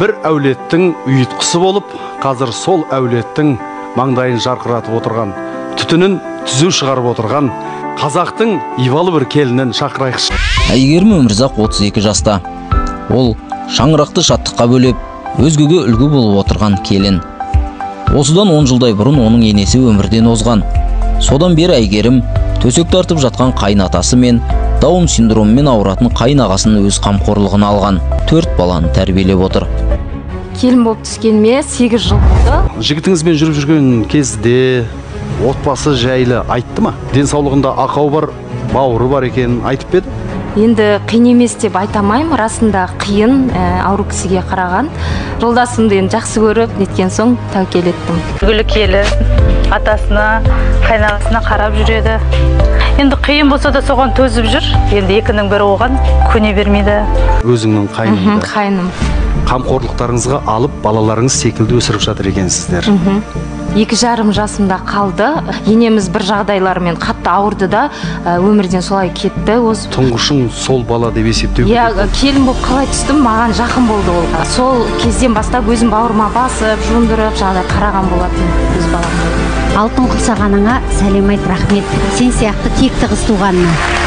бір әулеттің ұйытқысы болып, қазір сол әулеттің маңдайын жарқыратып отырған, түтінін түзу шығарып отырған қазақтың ивалы бір келінін шақырайықшы. Әйгерім Өмірзақ 32 жаста. Ол шаңырақты шаттыққа бөлеп, өзгеге үлгі болып отырған келін. Осыдан 10 жылдай бұрын оның енесі өмірден озған. Содан бері Әйгерім төсек тартып жатқан қайнатасы мен Даун синдромымен ауыратын қайнағасын өз қамқорлығына алған. 4 баланы тәрбиелеп отыр. Келін болып түскеніме 8 жыл болды. Жігітіңізбен жүріп жүрген кезде отбасы жайлы айтты ма? Денсаулығында ақау бар, бауыры бар екенін айтып еді? Енді қиын емес деп айтамаймын, расында қиын, ауру кісіге қараған. Жолдасымды енді жақсы көріп, неткен соң тәуекел еттім. Үлгілі келін атасына, қайнағасына қарап жүреді. Енді қиын болса да соған төзіп жүр. Енді екінің бірі оған көне бермейді. Өзіңнің қайныңды. Қайным. Қамқорлықтарыңызға алып, балаларыңыз секілді өсіріп жатыр екенсіздер. 2,5 жасымда қалды. Енеміз бір жағдайлармен қатты ауырды да, өмірден солай кетті. Тұңғышың сол бала деп есептеу? Иә, келін болып қалай түстім, маған жақын болды ол. Сол кезден бастап өзім бауырыма басып, жуындырып, жаңағыдай қараған болатын өз баламды. Алтын құрсағаныңа сәлем айт, рахмет. Сен сияқты текті қыз туғанына.